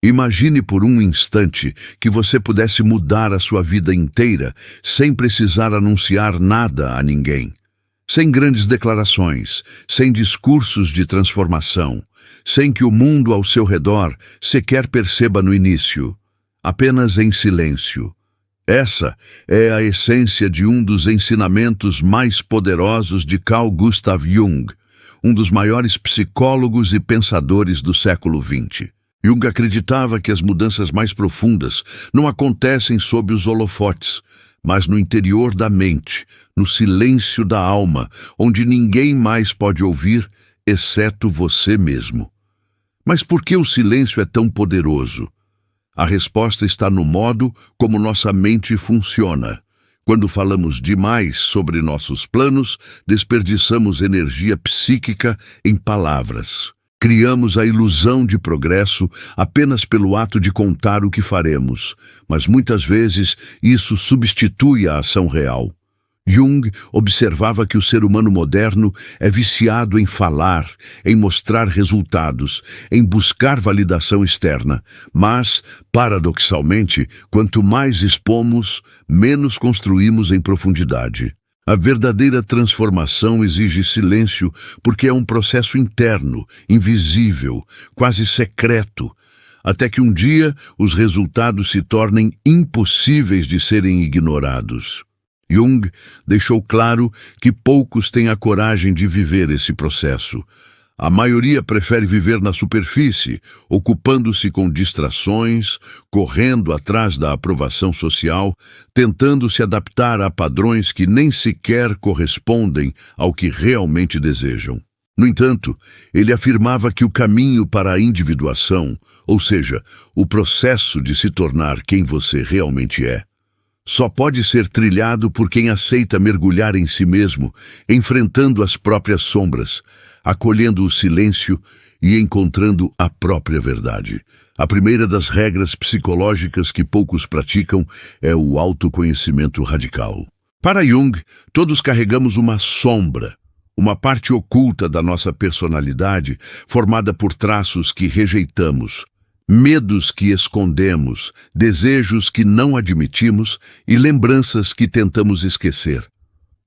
Imagine por um instante que você pudesse mudar a sua vida inteira sem precisar anunciar nada a ninguém. Sem grandes declarações, sem discursos de transformação, sem que o mundo ao seu redor sequer perceba no início, apenas em silêncio. Essa é a essência de um dos ensinamentos mais poderosos de Carl Gustav Jung, um dos maiores psicólogos e pensadores do século XX. Jung acreditava que as mudanças mais profundas não acontecem sob os holofotes, mas no interior da mente, no silêncio da alma, onde ninguém mais pode ouvir, exceto você mesmo. Mas por que o silêncio é tão poderoso? A resposta está no modo como nossa mente funciona. Quando falamos demais sobre nossos planos, desperdiçamos energia psíquica em palavras. Criamos a ilusão de progresso apenas pelo ato de contar o que faremos, mas muitas vezes isso substitui a ação real. Jung observava que o ser humano moderno é viciado em falar, em mostrar resultados, em buscar validação externa, mas, paradoxalmente, quanto mais expomos, menos construímos em profundidade. A verdadeira transformação exige silêncio porque é um processo interno, invisível, quase secreto, até que um dia os resultados se tornem impossíveis de serem ignorados. Jung deixou claro que poucos têm a coragem de viver esse processo. A maioria prefere viver na superfície, ocupando-se com distrações, correndo atrás da aprovação social, tentando se adaptar a padrões que nem sequer correspondem ao que realmente desejam. No entanto, ele afirmava que o caminho para a individuação, ou seja, o processo de se tornar quem você realmente é, só pode ser trilhado por quem aceita mergulhar em si mesmo, enfrentando as próprias sombras, acolhendo o silêncio e encontrando a própria verdade. A primeira das regras psicológicas que poucos praticam é o autoconhecimento radical. Para Jung, todos carregamos uma sombra, uma parte oculta da nossa personalidade formada por traços que rejeitamos, medos que escondemos, desejos que não admitimos e lembranças que tentamos esquecer.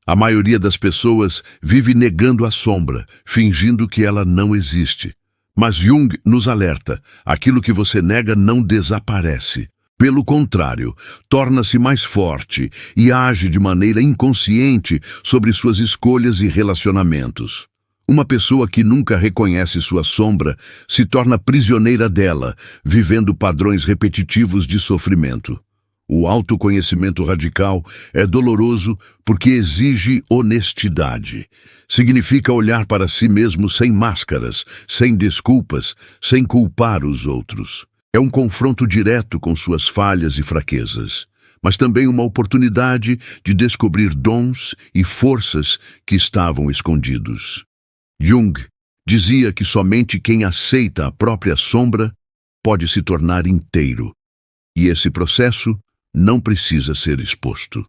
A maioria das pessoas vive negando a sombra, fingindo que ela não existe. Mas Jung nos alerta, aquilo que você nega não desaparece. Pelo contrário, torna-se mais forte e age de maneira inconsciente sobre suas escolhas e relacionamentos. Uma pessoa que nunca reconhece sua sombra se torna prisioneira dela, vivendo padrões repetitivos de sofrimento. O autoconhecimento radical é doloroso porque exige honestidade. Significa olhar para si mesmo sem máscaras, sem desculpas, sem culpar os outros. É um confronto direto com suas falhas e fraquezas, mas também uma oportunidade de descobrir dons e forças que estavam escondidos. Jung dizia que somente quem aceita a própria sombra pode se tornar inteiro, e esse processo não precisa ser exposto.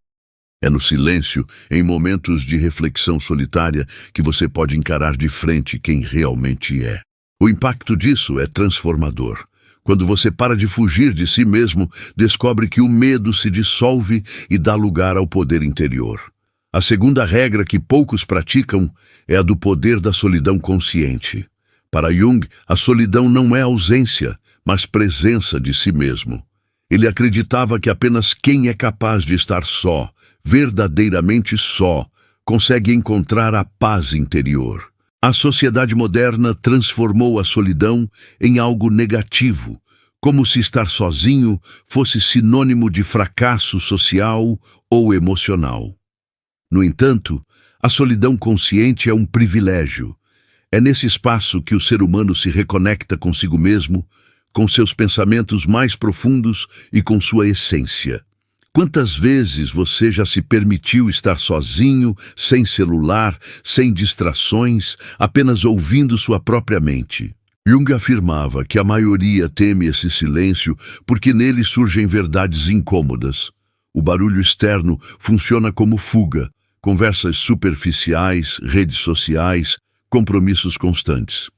É no silêncio, em momentos de reflexão solitária, que você pode encarar de frente quem realmente é. O impacto disso é transformador. Quando você para de fugir de si mesmo, descobre que o medo se dissolve e dá lugar ao poder interior. A segunda regra que poucos praticam é a do poder da solidão consciente. Para Jung, a solidão não é ausência, mas presença de si mesmo. Ele acreditava que apenas quem é capaz de estar só, verdadeiramente só, consegue encontrar a paz interior. A sociedade moderna transformou a solidão em algo negativo, como se estar sozinho fosse sinônimo de fracasso social ou emocional. No entanto, a solidão consciente é um privilégio. É nesse espaço que o ser humano se reconecta consigo mesmo, com seus pensamentos mais profundos e com sua essência. Quantas vezes você já se permitiu estar sozinho, sem celular, sem distrações, apenas ouvindo sua própria mente? Jung afirmava que a maioria teme esse silêncio porque nele surgem verdades incômodas. O barulho externo funciona como fuga, conversas superficiais, redes sociais, compromissos constantes.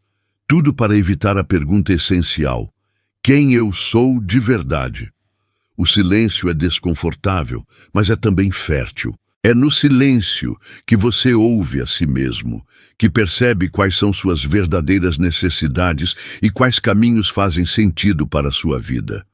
Tudo para evitar a pergunta essencial: Quem eu sou de verdade. O silêncio é desconfortável, mas é também fértil. É no silêncio que você ouve a si mesmo, que percebe quais são suas verdadeiras necessidades e quais caminhos fazem sentido para a sua vida.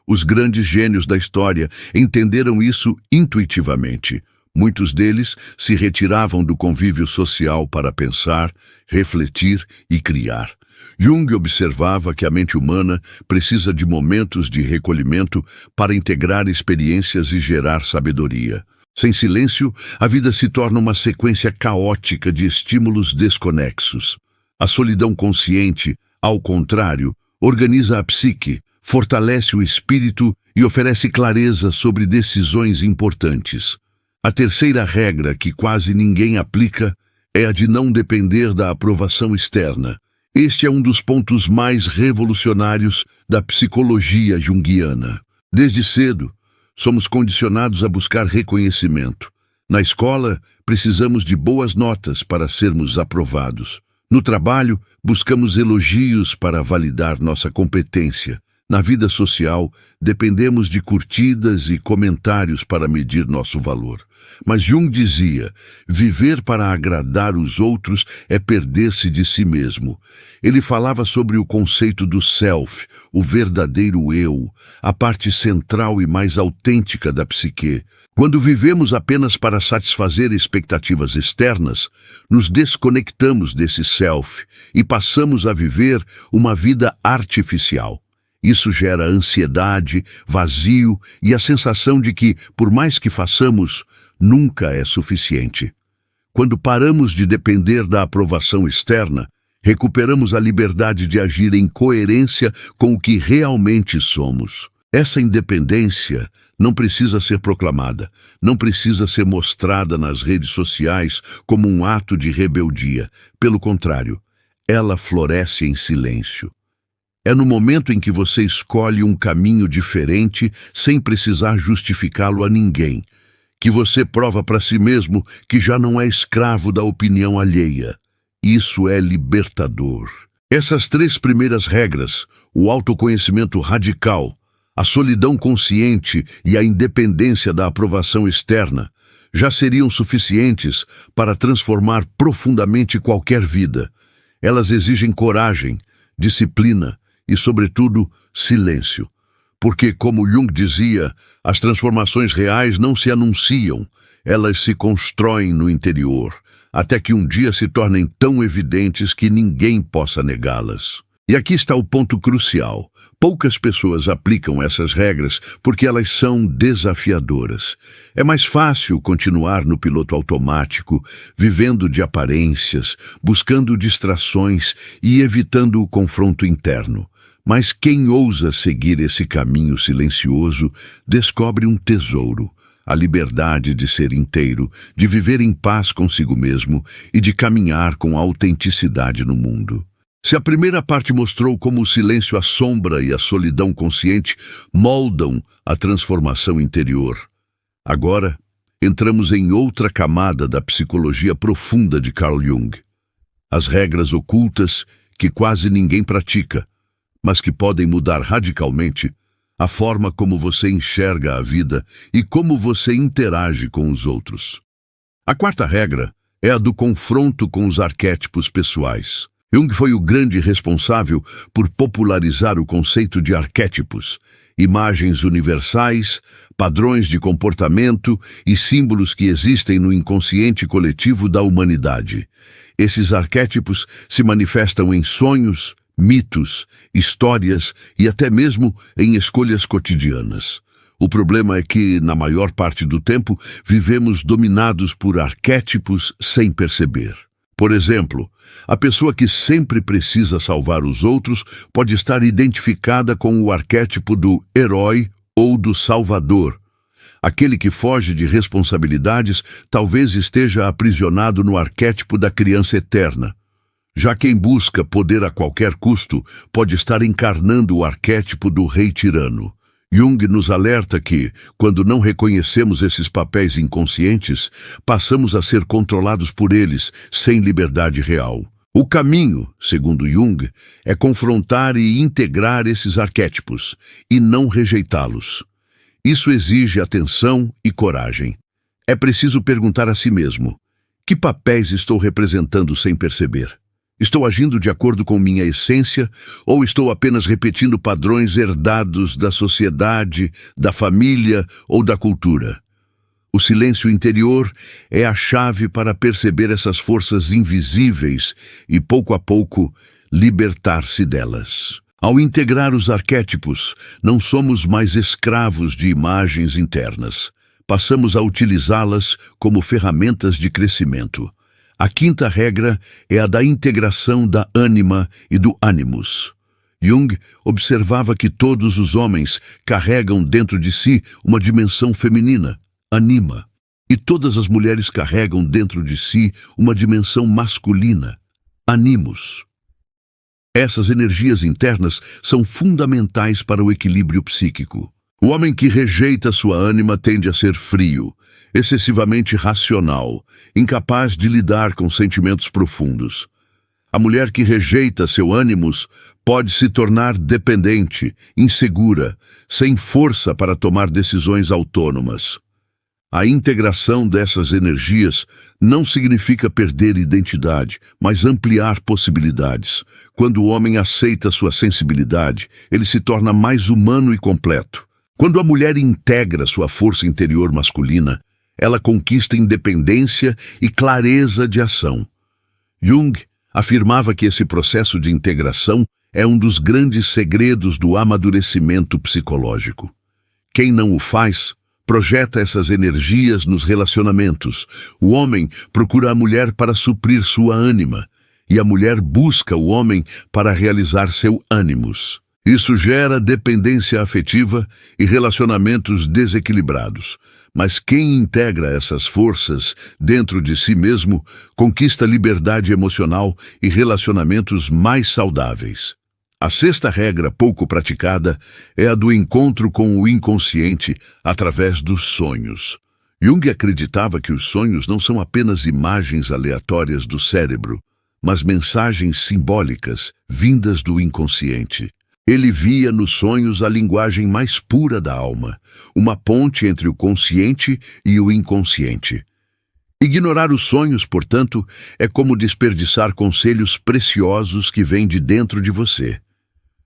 Os grandes gênios da história entenderam isso intuitivamente. Muitos deles se retiravam do convívio social para pensar, refletir e criar. Jung observava que a mente humana precisa de momentos de recolhimento para integrar experiências e gerar sabedoria. Sem silêncio, a vida se torna uma sequência caótica de estímulos desconexos. A solidão consciente, ao contrário, organiza a psique, fortalece o espírito e oferece clareza sobre decisões importantes. A terceira regra que quase ninguém aplica é a de não depender da aprovação externa. Este é um dos pontos mais revolucionários da psicologia junguiana. Desde cedo, somos condicionados a buscar reconhecimento. Na escola, precisamos de boas notas para sermos aprovados. No trabalho, buscamos elogios para validar nossa competência. Na vida social, dependemos de curtidas e comentários para medir nosso valor. Mas Jung dizia, viver para agradar os outros é perder-se de si mesmo. Ele falava sobre o conceito do self, o verdadeiro eu, a parte central e mais autêntica da psique. Quando vivemos apenas para satisfazer expectativas externas, nos desconectamos desse self e passamos a viver uma vida artificial. Isso gera ansiedade, vazio e a sensação de que, por mais que façamos, nunca é suficiente. Quando paramos de depender da aprovação externa, recuperamos a liberdade de agir em coerência com o que realmente somos. Essa independência não precisa ser proclamada, não precisa ser mostrada nas redes sociais como um ato de rebeldia. Pelo contrário, ela floresce em silêncio. É no momento em que você escolhe um caminho diferente sem precisar justificá-lo a ninguém, que você prova para si mesmo que já não é escravo da opinião alheia. Isso é libertador. Essas três primeiras regras, o autoconhecimento radical, a solidão consciente e a independência da aprovação externa, já seriam suficientes para transformar profundamente qualquer vida. Elas exigem coragem, disciplina e, sobretudo, silêncio. Porque, como Jung dizia, as transformações reais não se anunciam, elas se constroem no interior, até que um dia se tornem tão evidentes que ninguém possa negá-las. E aqui está o ponto crucial. Poucas pessoas aplicam essas regras porque elas são desafiadoras. É mais fácil continuar no piloto automático, vivendo de aparências, buscando distrações e evitando o confronto interno. Mas quem ousa seguir esse caminho silencioso descobre um tesouro, a liberdade de ser inteiro, de viver em paz consigo mesmo e de caminhar com autenticidade no mundo. Se a primeira parte mostrou como o silêncio assombra e a solidão consciente moldam a transformação interior, agora entramos em outra camada da psicologia profunda de Carl Jung. As regras ocultas que quase ninguém pratica, mas que podem mudar radicalmente a forma como você enxerga a vida e como você interage com os outros. A quarta regra é a do confronto com os arquétipos pessoais. Jung foi o grande responsável por popularizar o conceito de arquétipos, imagens universais, padrões de comportamento e símbolos que existem no inconsciente coletivo da humanidade. Esses arquétipos se manifestam em sonhos, mitos, histórias e até mesmo em escolhas cotidianas. O problema é que, na maior parte do tempo, vivemos dominados por arquétipos sem perceber. Por exemplo, a pessoa que sempre precisa salvar os outros pode estar identificada com o arquétipo do herói ou do salvador. Aquele que foge de responsabilidades talvez esteja aprisionado no arquétipo da criança eterna. Já quem busca poder a qualquer custo pode estar encarnando o arquétipo do rei tirano. Jung nos alerta que, quando não reconhecemos esses papéis inconscientes, passamos a ser controlados por eles, sem liberdade real. O caminho, segundo Jung, é confrontar e integrar esses arquétipos, e não rejeitá-los. Isso exige atenção e coragem. É preciso perguntar a si mesmo: que papéis estou representando sem perceber? Estou agindo de acordo com minha essência ou estou apenas repetindo padrões herdados da sociedade, da família ou da cultura? O silêncio interior é a chave para perceber essas forças invisíveis e, pouco a pouco, libertar-se delas. Ao integrar os arquétipos, não somos mais escravos de imagens internas. Passamos a utilizá-las como ferramentas de crescimento. A quinta regra é a da integração da ânima e do ânimos. Jung observava que todos os homens carregam dentro de si uma dimensão feminina, anima, e todas as mulheres carregam dentro de si uma dimensão masculina, animus. Essas energias internas são fundamentais para o equilíbrio psíquico. O homem que rejeita sua ânima tende a ser frio, excessivamente racional, incapaz de lidar com sentimentos profundos. A mulher que rejeita seu ânimos pode se tornar dependente, insegura, sem força para tomar decisões autônomas. A integração dessas energias não significa perder identidade, mas ampliar possibilidades. Quando o homem aceita sua sensibilidade, ele se torna mais humano e completo. Quando a mulher integra sua força interior masculina, ela conquista independência e clareza de ação. Jung afirmava que esse processo de integração é um dos grandes segredos do amadurecimento psicológico. Quem não o faz, projeta essas energias nos relacionamentos. O homem procura a mulher para suprir sua ânima, e a mulher busca o homem para realizar seu ânimos. Isso gera dependência afetiva e relacionamentos desequilibrados. Mas quem integra essas forças dentro de si mesmo conquista liberdade emocional e relacionamentos mais saudáveis. A sexta regra pouco praticada é a do encontro com o inconsciente através dos sonhos. Jung acreditava que os sonhos não são apenas imagens aleatórias do cérebro, mas mensagens simbólicas vindas do inconsciente. Ele via nos sonhos a linguagem mais pura da alma, uma ponte entre o consciente e o inconsciente. Ignorar os sonhos, portanto, é como desperdiçar conselhos preciosos que vêm de dentro de você.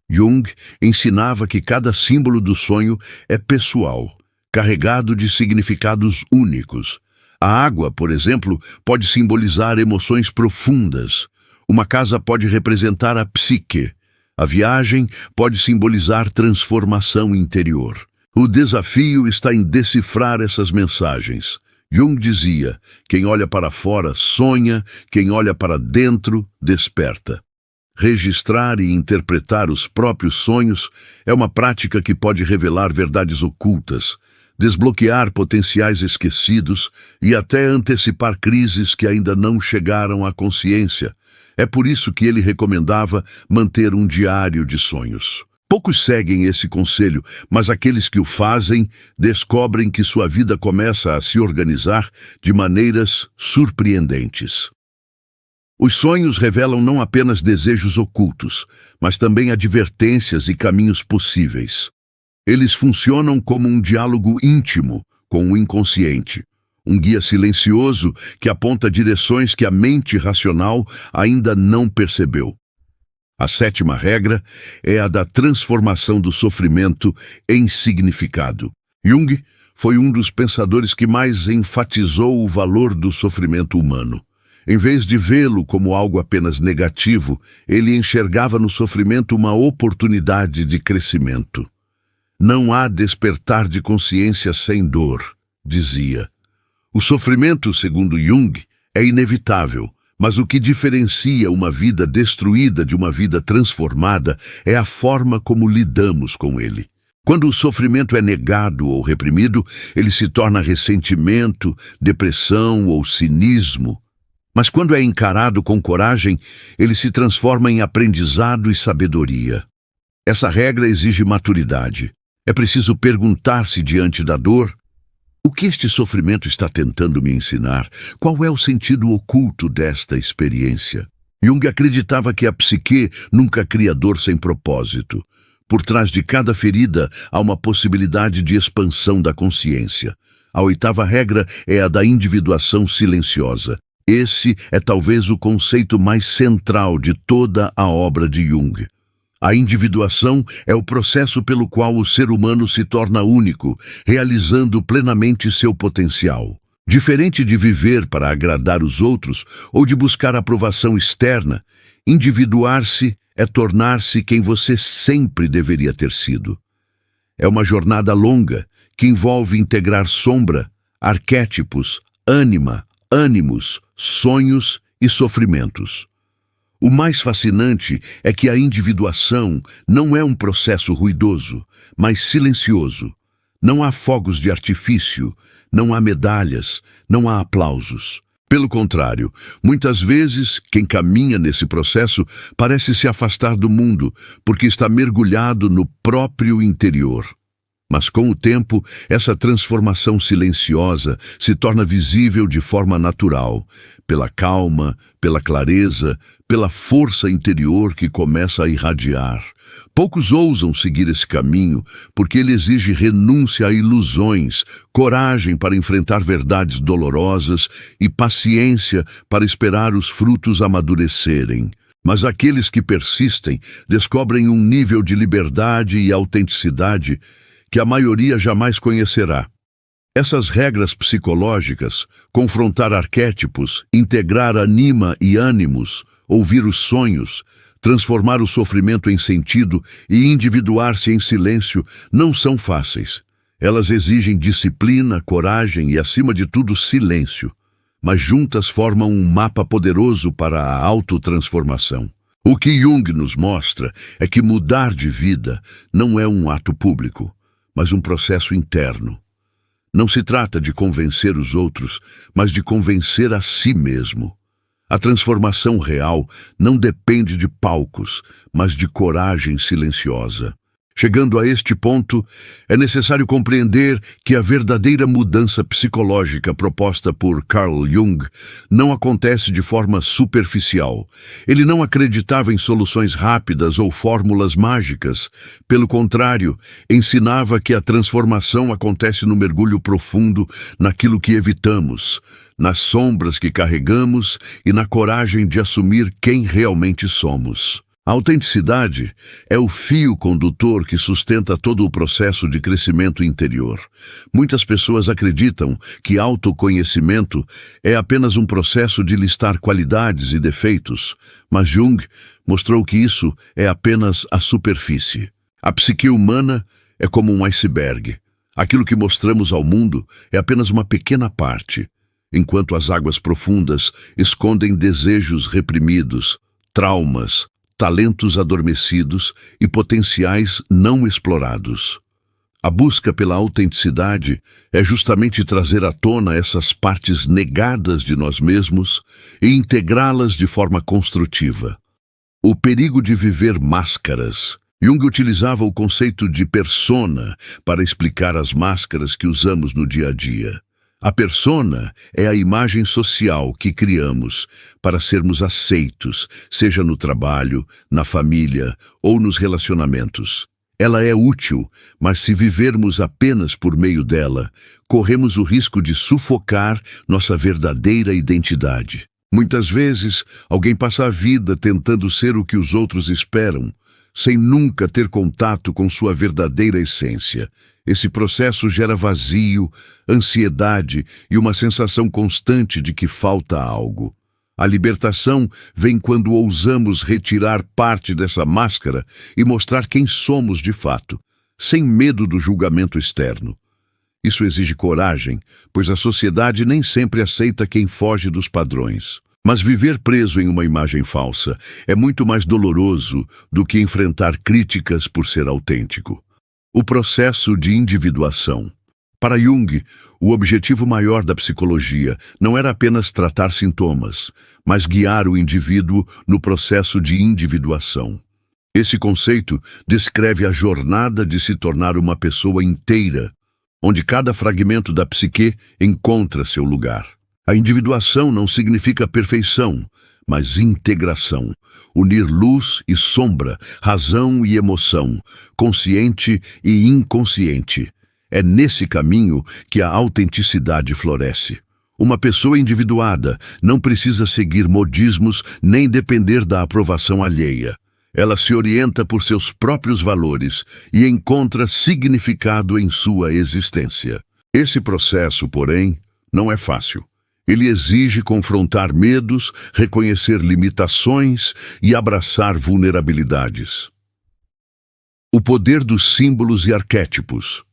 Jung ensinava que cada símbolo do sonho é pessoal, carregado de significados únicos. A água, por exemplo, pode simbolizar emoções profundas. Uma casa pode representar a psique. A viagem pode simbolizar transformação interior. O desafio está em decifrar essas mensagens. Jung dizia: quem olha para fora sonha, quem olha para dentro desperta. Registrar e interpretar os próprios sonhos é uma prática que pode revelar verdades ocultas, desbloquear potenciais esquecidos e até antecipar crises que ainda não chegaram à consciência. É por isso que ele recomendava manter um diário de sonhos. Poucos seguem esse conselho, mas aqueles que o fazem descobrem que sua vida começa a se organizar de maneiras surpreendentes. Os sonhos revelam não apenas desejos ocultos, mas também advertências e caminhos possíveis. Eles funcionam como um diálogo íntimo com o inconsciente, um guia silencioso que aponta direções que a mente racional ainda não percebeu. A sétima regra é a da transformação do sofrimento em significado. Jung foi um dos pensadores que mais enfatizou o valor do sofrimento humano. Em vez de vê-lo como algo apenas negativo, ele enxergava no sofrimento uma oportunidade de crescimento. Não há despertar de consciência sem dor, dizia. O sofrimento, segundo Jung, é inevitável, mas o que diferencia uma vida destruída de uma vida transformada é a forma como lidamos com ele. Quando o sofrimento é negado ou reprimido, ele se torna ressentimento, depressão ou cinismo. Mas quando é encarado com coragem, ele se transforma em aprendizado e sabedoria. Essa regra exige maturidade. É preciso perguntar-se diante da dor: o que este sofrimento está tentando me ensinar? Qual é o sentido oculto desta experiência? Jung acreditava que a psique nunca cria dor sem propósito. Por trás de cada ferida há uma possibilidade de expansão da consciência. A oitava regra é a da individuação silenciosa. Esse é talvez o conceito mais central de toda a obra de Jung. A individuação é o processo pelo qual o ser humano se torna único, realizando plenamente seu potencial. Diferente de viver para agradar os outros ou de buscar aprovação externa, individuar-se é tornar-se quem você sempre deveria ter sido. É uma jornada longa que envolve integrar sombra, arquétipos, ânima, ânimos, sonhos e sofrimentos. O mais fascinante é que a individuação não é um processo ruidoso, mas silencioso. Não há fogos de artifício, não há medalhas, não há aplausos. Pelo contrário, muitas vezes quem caminha nesse processo parece se afastar do mundo porque está mergulhado no próprio interior. Mas com o tempo, essa transformação silenciosa se torna visível de forma natural, pela calma, pela clareza, pela força interior que começa a irradiar. Poucos ousam seguir esse caminho porque ele exige renúncia a ilusões, coragem para enfrentar verdades dolorosas e paciência para esperar os frutos amadurecerem. Mas aqueles que persistem descobrem um nível de liberdade e autenticidade que a maioria jamais conhecerá. Essas regras psicológicas, confrontar arquétipos, integrar anima e ânimos, ouvir os sonhos, transformar o sofrimento em sentido e individuar-se em silêncio, não são fáceis. Elas exigem disciplina, coragem e, acima de tudo, silêncio. Mas juntas formam um mapa poderoso para a autotransformação. O que Jung nos mostra é que mudar de vida não é um ato público, mas um processo interno. Não se trata de convencer os outros, mas de convencer a si mesmo. A transformação real não depende de palcos, mas de coragem silenciosa. Chegando a este ponto, é necessário compreender que a verdadeira mudança psicológica proposta por Carl Jung não acontece de forma superficial. Ele não acreditava em soluções rápidas ou fórmulas mágicas. Pelo contrário, ensinava que a transformação acontece no mergulho profundo naquilo que evitamos, nas sombras que carregamos e na coragem de assumir quem realmente somos. A autenticidade é o fio condutor que sustenta todo o processo de crescimento interior. Muitas pessoas acreditam que autoconhecimento é apenas um processo de listar qualidades e defeitos, mas Jung mostrou que isso é apenas a superfície. A psique humana é como um iceberg. Aquilo que mostramos ao mundo é apenas uma pequena parte, enquanto as águas profundas escondem desejos reprimidos, traumas, talentos adormecidos e potenciais não explorados. A busca pela autenticidade é justamente trazer à tona essas partes negadas de nós mesmos e integrá-las de forma construtiva. O perigo de viver máscaras. Jung utilizava o conceito de persona para explicar as máscaras que usamos no dia a dia. A persona é a imagem social que criamos para sermos aceitos, seja no trabalho, na família ou nos relacionamentos. Ela é útil, mas se vivermos apenas por meio dela, corremos o risco de sufocar nossa verdadeira identidade. Muitas vezes, alguém passa a vida tentando ser o que os outros esperam, sem nunca ter contato com sua verdadeira essência. Esse processo gera vazio, ansiedade e uma sensação constante de que falta algo. A libertação vem quando ousamos retirar parte dessa máscara e mostrar quem somos de fato, sem medo do julgamento externo. Isso exige coragem, pois a sociedade nem sempre aceita quem foge dos padrões. Mas viver preso em uma imagem falsa é muito mais doloroso do que enfrentar críticas por ser autêntico. O processo de individuação. Para Jung, o objetivo maior da psicologia não era apenas tratar sintomas, mas guiar o indivíduo no processo de individuação. Esse conceito descreve a jornada de se tornar uma pessoa inteira, onde cada fragmento da psique encontra seu lugar. A individuação não significa perfeição, mas integração. Unir luz e sombra, razão e emoção, consciente e inconsciente. É nesse caminho que a autenticidade floresce. Uma pessoa individuada não precisa seguir modismos nem depender da aprovação alheia. Ela se orienta por seus próprios valores e encontra significado em sua existência. Esse processo, porém, não é fácil. Ele exige confrontar medos, reconhecer limitações e abraçar vulnerabilidades. O poder dos símbolos e arquétipos.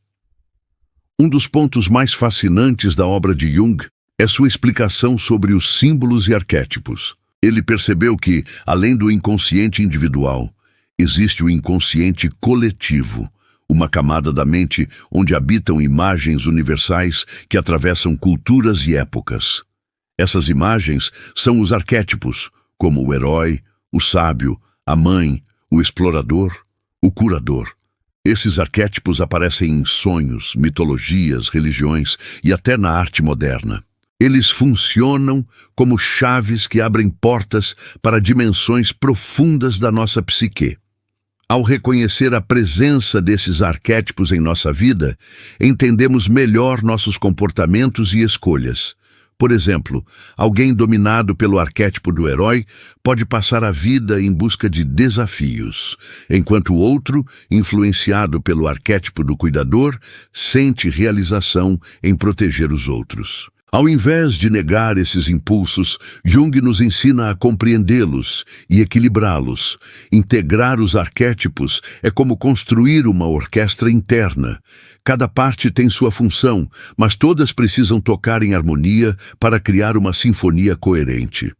Um dos pontos mais fascinantes da obra de Jung é sua explicação sobre os símbolos e arquétipos. Ele percebeu que, além do inconsciente individual, existe o inconsciente coletivo, uma camada da mente onde habitam imagens universais que atravessam culturas e épocas. Essas imagens são os arquétipos, como o herói, o sábio, a mãe, o explorador, o curador. Esses arquétipos aparecem em sonhos, mitologias, religiões e até na arte moderna. Eles funcionam como chaves que abrem portas para dimensões profundas da nossa psique. Ao reconhecer a presença desses arquétipos em nossa vida, entendemos melhor nossos comportamentos e escolhas. Por exemplo, alguém dominado pelo arquétipo do herói pode passar a vida em busca de desafios, enquanto o outro, influenciado pelo arquétipo do cuidador, sente realização em proteger os outros. Ao invés de negar esses impulsos, Jung nos ensina a compreendê-los e equilibrá-los. Integrar os arquétipos é como construir uma orquestra interna. Cada parte tem sua função, mas todas precisam tocar em harmonia para criar uma sinfonia coerente.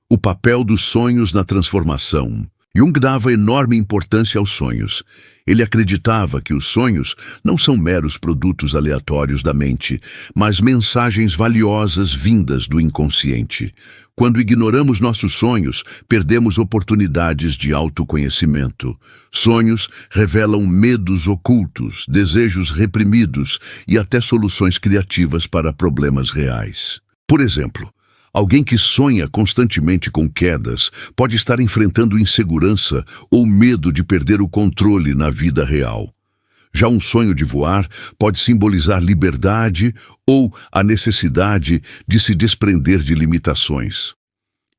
O papel dos sonhos na transformação. Jung dava enorme importância aos sonhos. Ele acreditava que os sonhos não são meros produtos aleatórios da mente, mas mensagens valiosas vindas do inconsciente. Quando ignoramos nossos sonhos, perdemos oportunidades de autoconhecimento. Sonhos revelam medos ocultos, desejos reprimidos e até soluções criativas para problemas reais. Por exemplo, alguém que sonha constantemente com quedas pode estar enfrentando insegurança ou medo de perder o controle na vida real. Já um sonho de voar pode simbolizar liberdade ou a necessidade de se desprender de limitações.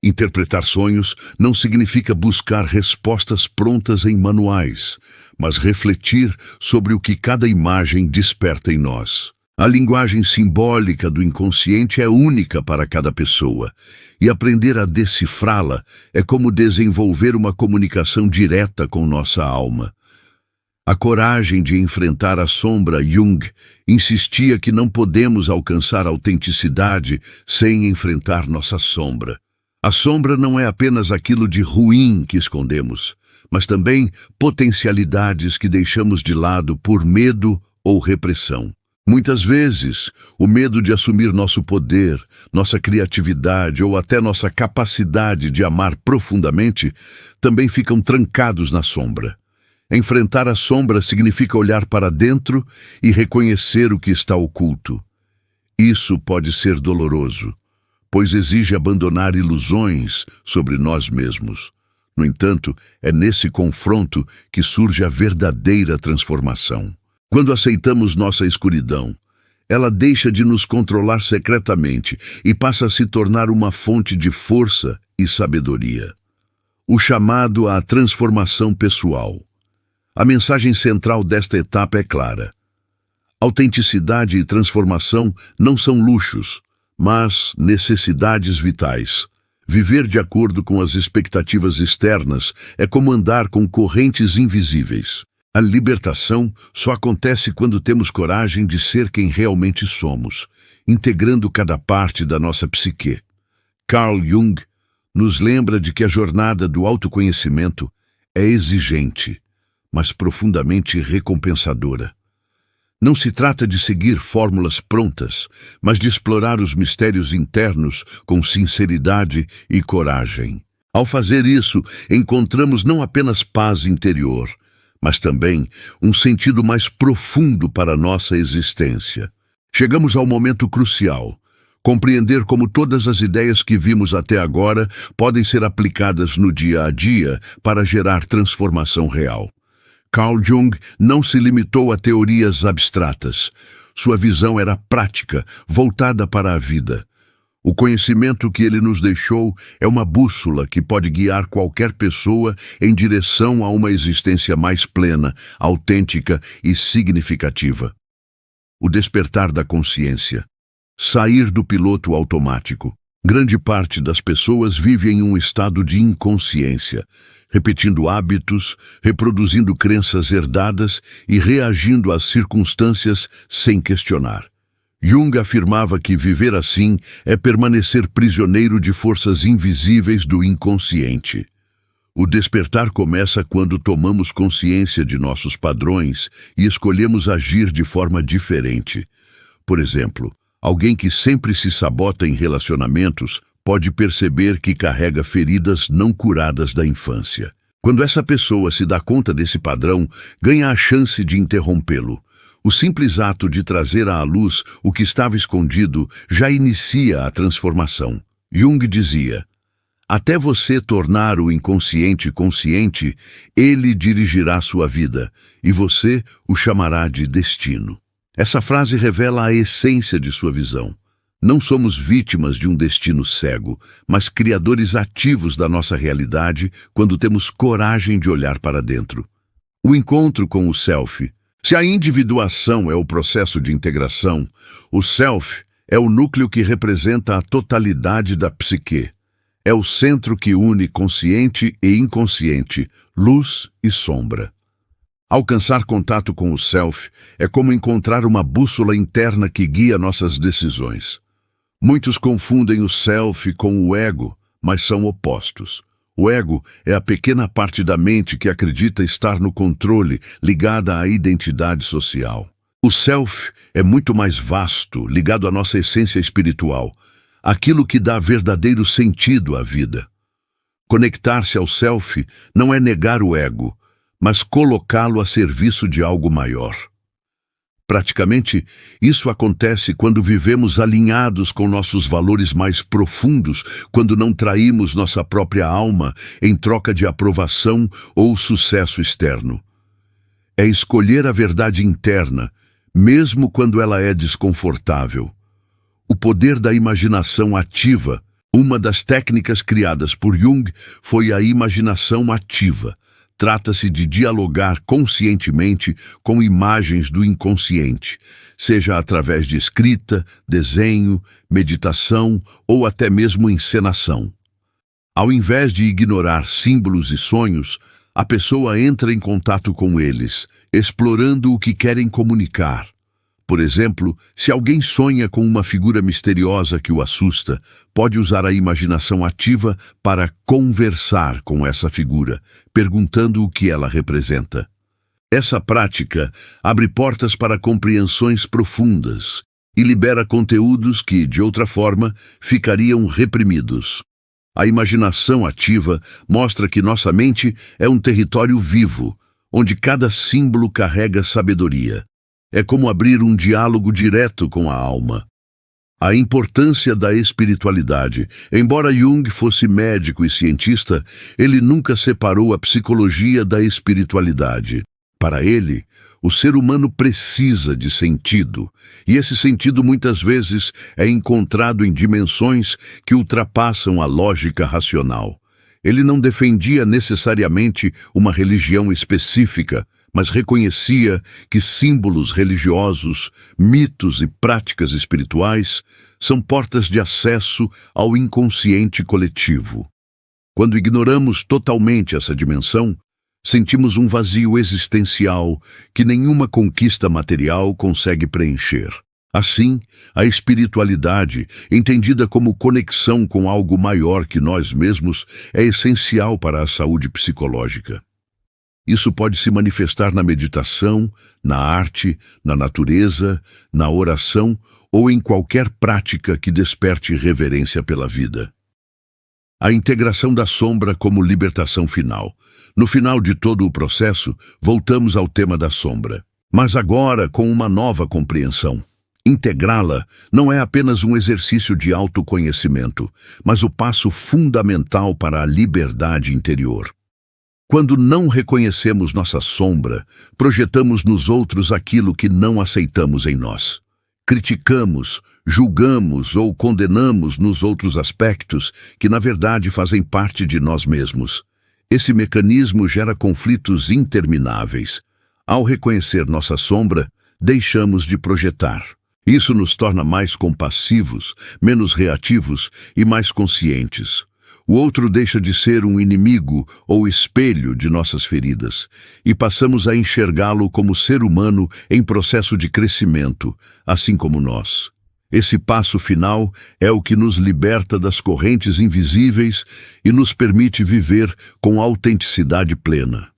Interpretar sonhos não significa buscar respostas prontas em manuais, mas refletir sobre o que cada imagem desperta em nós. A linguagem simbólica do inconsciente é única para cada pessoa, e aprender a decifrá-la é como desenvolver uma comunicação direta com nossa alma. A coragem de enfrentar a sombra. Jung insistia que não podemos alcançar a autenticidade sem enfrentar nossa sombra. A sombra não é apenas aquilo de ruim que escondemos, mas também potencialidades que deixamos de lado por medo ou repressão. Muitas vezes, o medo de assumir nosso poder, nossa criatividade ou até nossa capacidade de amar profundamente também ficam trancados na sombra. Enfrentar a sombra significa olhar para dentro e reconhecer o que está oculto. Isso pode ser doloroso, pois exige abandonar ilusões sobre nós mesmos. No entanto, é nesse confronto que surge a verdadeira transformação. Quando aceitamos nossa escuridão, ela deixa de nos controlar secretamente e passa a se tornar uma fonte de força e sabedoria. O chamado à transformação pessoal. A mensagem central desta etapa é clara. Autenticidade e transformação não são luxos, mas necessidades vitais. Viver de acordo com as expectativas externas é como andar com correntes invisíveis. A libertação só acontece quando temos coragem de ser quem realmente somos, integrando cada parte da nossa psique. Carl Jung nos lembra de que a jornada do autoconhecimento é exigente, mas profundamente recompensadora. Não se trata de seguir fórmulas prontas, mas de explorar os mistérios internos com sinceridade e coragem. Ao fazer isso, encontramos não apenas paz interior, mas também um sentido mais profundo para a nossa existência. Chegamos ao momento crucial, Compreender como todas as ideias que vimos até agora podem ser aplicadas no dia a dia para gerar transformação real. Carl Jung não se limitou a teorias abstratas. Sua visão era prática, voltada para a vida. O conhecimento que ele nos deixou é uma bússola que pode guiar qualquer pessoa em direção a uma existência mais plena, autêntica e significativa. O despertar da consciência. Sair do piloto automático. Grande parte das pessoas vive em um estado de inconsciência, repetindo hábitos, reproduzindo crenças herdadas e reagindo às circunstâncias sem questionar. Jung afirmava que viver assim é permanecer prisioneiro de forças invisíveis do inconsciente. O despertar começa quando tomamos consciência de nossos padrões e escolhemos agir de forma diferente. Por exemplo, alguém que sempre se sabota em relacionamentos pode perceber que carrega feridas não curadas da infância. Quando essa pessoa se dá conta desse padrão, ganha a chance de interrompê-lo. O simples ato de trazer à luz o que estava escondido já inicia a transformação. Jung dizia: até você tornar o inconsciente consciente, ele dirigirá sua vida, e você o chamará de destino. Essa frase revela a essência de sua visão. Não somos vítimas de um destino cego, mas criadores ativos da nossa realidade quando temos coragem de olhar para dentro. O encontro com o self. Se a individuação é o processo de integração, o self é o núcleo que representa a totalidade da psique. É o centro que une consciente e inconsciente, luz e sombra. Alcançar contato com o self é como encontrar uma bússola interna que guia nossas decisões. Muitos confundem o self com o ego, mas são opostos. O ego é a pequena parte da mente que acredita estar no controle, ligada à identidade social. O self é muito mais vasto, ligado à nossa essência espiritual, aquilo que dá verdadeiro sentido à vida. Conectar-se ao self não é negar o ego, mas colocá-lo a serviço de algo maior. Praticamente, isso acontece quando vivemos alinhados com nossos valores mais profundos, quando não traímos nossa própria alma em troca de aprovação ou sucesso externo. É escolher a verdade interna, mesmo quando ela é desconfortável. O poder da imaginação ativa. Uma das técnicas criadas por Jung foi a imaginação ativa. Trata-se de dialogar conscientemente com imagens do inconsciente, seja através de escrita, desenho, meditação ou até mesmo encenação. Ao invés de ignorar símbolos e sonhos, a pessoa entra em contato com eles, explorando o que querem comunicar. Por exemplo, se alguém sonha com uma figura misteriosa que o assusta, pode usar a imaginação ativa para conversar com essa figura, perguntando o que ela representa. Essa prática abre portas para compreensões profundas e libera conteúdos que, de outra forma, ficariam reprimidos. A imaginação ativa mostra que nossa mente é um território vivo, onde cada símbolo carrega sabedoria. É como abrir um diálogo direto com a alma. A importância da espiritualidade. Embora Jung fosse médico e cientista, ele nunca separou a psicologia da espiritualidade. Para ele, o ser humano precisa de sentido, e esse sentido muitas vezes é encontrado em dimensões que ultrapassam a lógica racional. Ele não defendia necessariamente uma religião específica, mas reconhecia que símbolos religiosos, mitos e práticas espirituais são portas de acesso ao inconsciente coletivo. Quando ignoramos totalmente essa dimensão, sentimos um vazio existencial que nenhuma conquista material consegue preencher. Assim, a espiritualidade, entendida como conexão com algo maior que nós mesmos, é essencial para a saúde psicológica. Isso pode se manifestar na meditação, na arte, na natureza, na oração ou em qualquer prática que desperte reverência pela vida. A integração da sombra como libertação final. No final de todo o processo, voltamos ao tema da sombra, mas agora com uma nova compreensão. Integrá-la não é apenas um exercício de autoconhecimento, mas o passo fundamental para a liberdade interior. Quando não reconhecemos nossa sombra, projetamos nos outros aquilo que não aceitamos em nós. Criticamos, julgamos ou condenamos nos outros aspectos que, na verdade, fazem parte de nós mesmos. Esse mecanismo gera conflitos intermináveis. Ao reconhecer nossa sombra, deixamos de projetar. Isso nos torna mais compassivos, menos reativos e mais conscientes. O outro deixa de ser um inimigo ou espelho de nossas feridas, e passamos a enxergá-lo como ser humano em processo de crescimento, assim como nós. Esse passo final é o que nos liberta das correntes invisíveis e nos permite viver com autenticidade plena.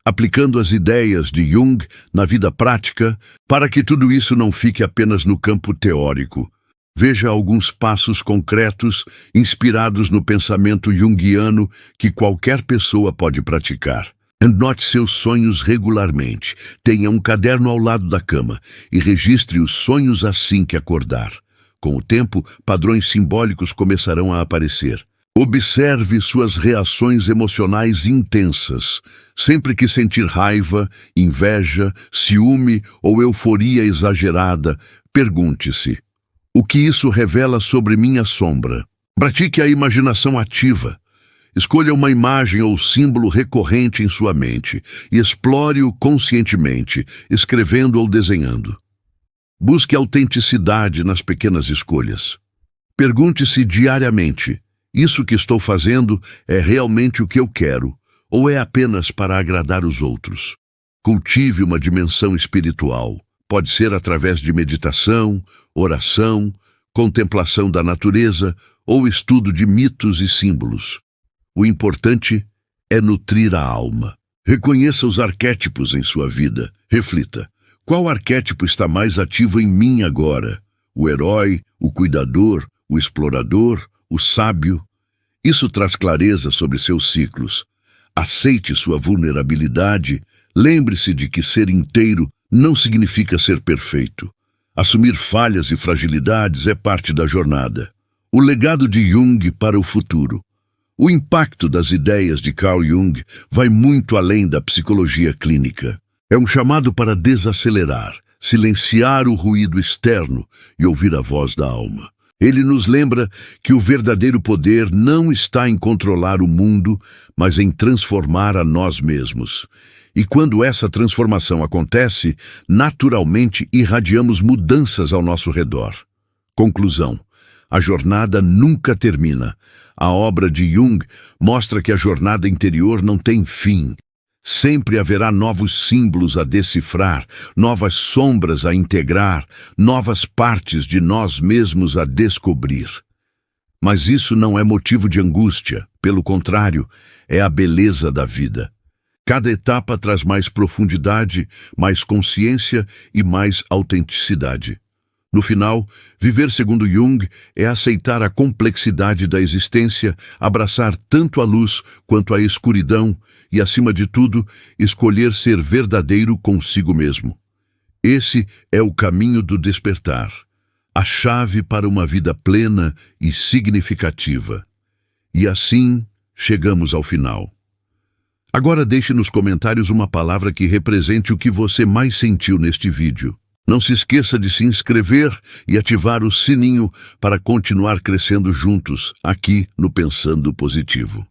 Aplicando as ideias de Jung na vida prática, para que tudo isso não fique apenas no campo teórico, veja alguns passos concretos inspirados no pensamento junguiano que qualquer pessoa pode praticar. Anote seus sonhos regularmente. Tenha um caderno ao lado da cama e registre os sonhos assim que acordar. Com o tempo, padrões simbólicos começarão a aparecer. Observe suas reações emocionais intensas. Sempre que sentir raiva, inveja, ciúme ou euforia exagerada, pergunte-se: o que isso revela sobre minha sombra? Pratique a imaginação ativa. Escolha uma imagem ou símbolo recorrente em sua mente e explore-o conscientemente, escrevendo ou desenhando. Busque autenticidade nas pequenas escolhas. Pergunte-se diariamente: isso que estou fazendo é realmente o que eu quero, ou é apenas para agradar os outros? Cultive uma dimensão espiritual. Pode ser através de meditação, oração, contemplação da natureza ou estudo de mitos e símbolos. O importante é nutrir a alma. Reconheça os arquétipos em sua vida. Reflita: qual arquétipo está mais ativo em mim agora? O herói, o cuidador, o explorador, o sábio? Isso traz clareza sobre seus ciclos. Aceite sua vulnerabilidade. Lembre-se de que ser inteiro não significa ser perfeito. Assumir falhas e fragilidades é parte da jornada. O legado de Jung para o futuro. O impacto das ideias de Carl Jung vai muito além da psicologia clínica. É um chamado para desacelerar, silenciar o ruído externo e ouvir a voz da alma. Ele nos lembra que o verdadeiro poder não está em controlar o mundo, mas em transformar a nós mesmos. E quando essa transformação acontece, naturalmente irradiamos mudanças ao nosso redor. Conclusão: a jornada nunca termina. A obra de Jung mostra que a jornada interior não tem fim. Sempre haverá novos símbolos a decifrar, novas sombras a integrar, novas partes de nós mesmos a descobrir. Mas isso não é motivo de angústia, pelo contrário, é a beleza da vida. Cada etapa traz mais profundidade, mais consciência e mais autenticidade. No final, viver segundo Jung é aceitar a complexidade da existência, abraçar tanto a luz quanto a escuridão e, acima de tudo, escolher ser verdadeiro consigo mesmo. Esse é o caminho do despertar, a chave para uma vida plena e significativa. E assim, chegamos ao final. Agora deixe nos comentários uma palavra que represente o que você mais sentiu neste vídeo. Não se esqueça de se inscrever e ativar o sininho para continuar crescendo juntos aqui no Pensando Positivo.